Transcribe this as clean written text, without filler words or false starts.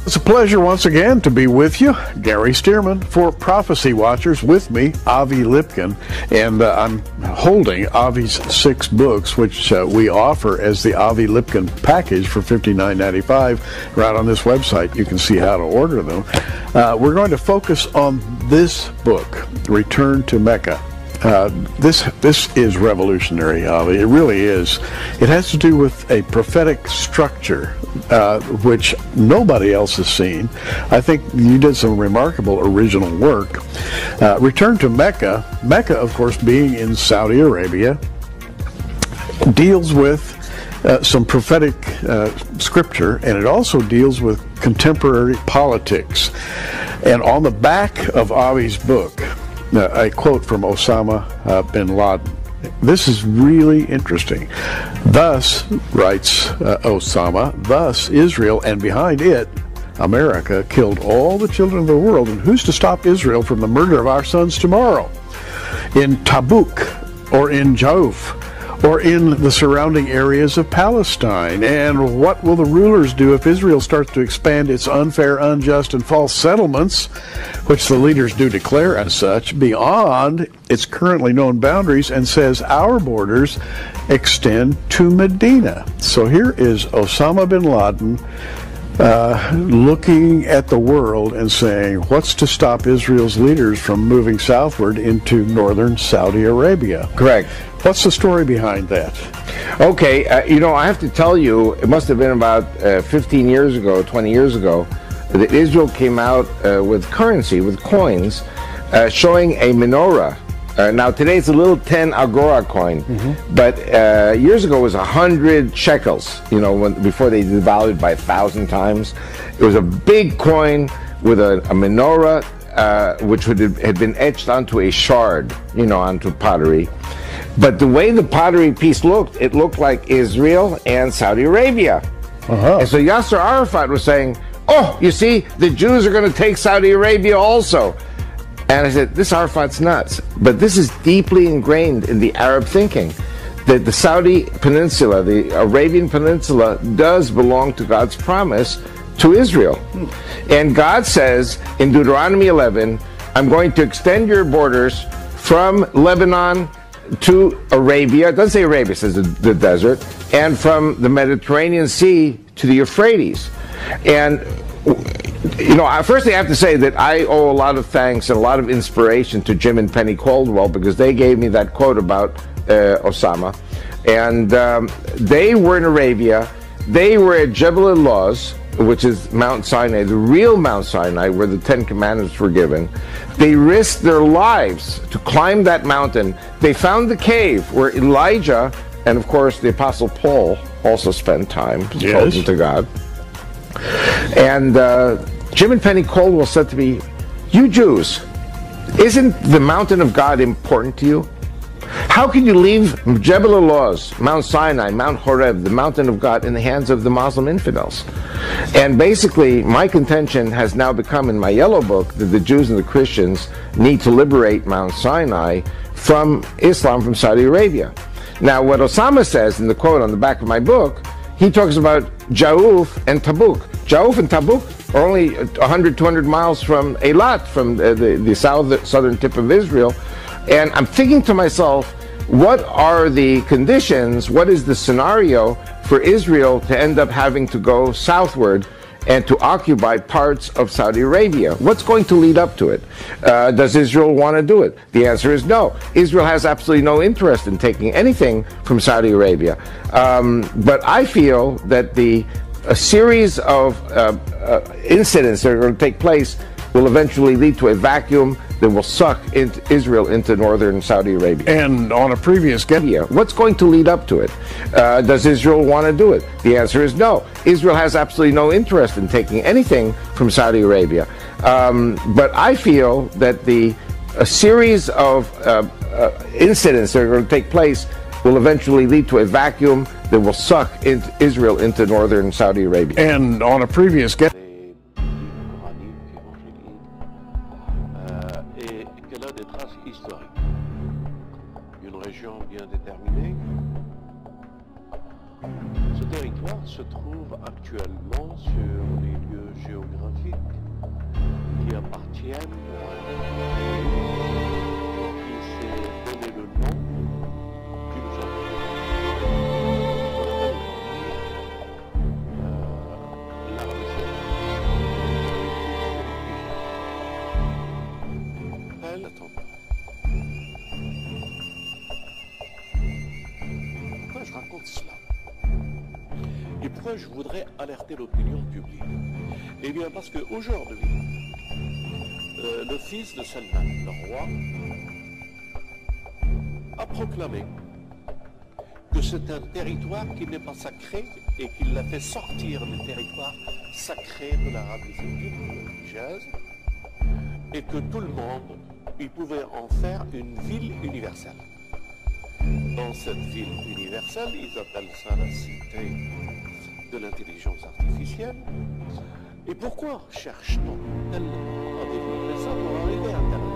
It's a pleasure once again to be with you, Gary Stearman, for Prophecy Watchers. With me, Avi Lipkin, and I'm holding Avi's 6 books, which we offer as the Avi Lipkin package for $59.95. Right on this website, you can see how to order them. We're going to focus on this book, Return to Mecca. This is revolutionary, Avi. It really is. It has to do with a prophetic structure which nobody else has seen. I think you did some remarkable original work. Return to Mecca. Mecca, of course, being in Saudi Arabia, deals with some prophetic scripture, and it also deals with contemporary politics. And on the back of Avi's book, a quote from Osama bin Laden. This is really interesting. Thus, writes Osama, thus Israel, and behind it, America, killed all the children of the world, and who's to stop Israel from the murder of our sons tomorrow? In Tabuk, or in Jauf, or in the surrounding areas of Palestine? And what will the rulers do if Israel starts to expand its unfair, unjust, and false settlements, which the leaders do declare as such, beyond its currently known boundaries, and says our borders extend to Medina? So here is Osama bin Laden looking at the world and saying, what's to stop Israel's leaders from moving southward into northern Saudi Arabia? Correct. What's the story behind that? Okay, I have to tell you, it must have been about 15 years ago, 20 years ago, that Israel came out with currency, with coins, showing a menorah. Now today it's a little 10 agora coin, but years ago it was 100 shekels, before they devalued by 1,000 times. It was a big coin with a menorah, which had been etched onto a shard, onto pottery. But the way the pottery piece looked, it looked like Israel and Saudi Arabia. And so Yasser Arafat was saying, oh, you see, the Jews are going to take Saudi Arabia also. And I said, this Arafat's nuts. But this is deeply ingrained in the Arab thinking, that the Saudi Peninsula, the Arabian Peninsula, does belong to God's promise to Israel. And God says in Deuteronomy 11, I'm going to extend your borders from Lebanon to Arabia. It doesn't say Arabia, it says the desert, and from the Mediterranean Sea to the Euphrates. And firstly I have to say that I owe a lot of thanks and a lot of inspiration to Jim and Penny Caldwell, because they gave me that quote about Osama. And they were in Arabia. They were at Jebel al-Lawz, which is Mount Sinai, the real Mount Sinai, where the 10 Commandments were given. They risked their lives to climb that mountain. They found the cave where Elijah and, of course, the Apostle Paul also spent time talking to God. And Jim and Penny Caldwell said to me, you Jews, isn't the mountain of God important to you? How can you leave Jebel al-Lawz, Mount Sinai, Mount Horeb, the mountain of God, in the hands of the Muslim infidels? And basically, my contention has now become, in my yellow book, that the Jews and the Christians need to liberate Mount Sinai from Islam, from Saudi Arabia. Now, what Osama says in the quote on the back of my book, he talks about Jauf and Tabuk. Jauf and Tabuk are only 100, 200 miles from Eilat, from the southern tip of Israel. And I'm thinking to myself, what are the conditions, what is the scenario for Israel to end up having to go southward and to occupy parts of Saudi Arabia? What's going to lead up to it? Does Israel want to do it? The answer is no. Israel has absolutely no interest in taking anything from Saudi Arabia. But I feel that a series of incidents that are going to take place will eventually lead to a vacuum that will suck Israel into northern Saudi Arabia. And on a previous guest, what's going to lead up to it? Does Israel want to do it? The answer is no. Israel has absolutely no interest in taking anything from Saudi Arabia. But I feel that a series of incidents that are going to take place will eventually lead to a vacuum that will suck Israel into northern Saudi Arabia. And on a previous guest, Ce territoire se trouve actuellement sur les lieux géographiques la tombe. Pourquoi je raconte cela? Et pourquoi je voudrais alerter l'opinion publique? Eh bien parce qu'aujourd'hui, le fils de Salman, le roi, a proclamé que c'est un territoire qui n'est pas sacré et qu'il l'a fait sortir du territoire sacré de l'Arabie saoudite religieuse et que tout le monde, il pouvait en faire une ville universelle. Dans cette ville universelle, ils appellent ça la cité de l'intelligence artificielle. Et pourquoi cherche-t-on tellement à développer ça pour arriver à tel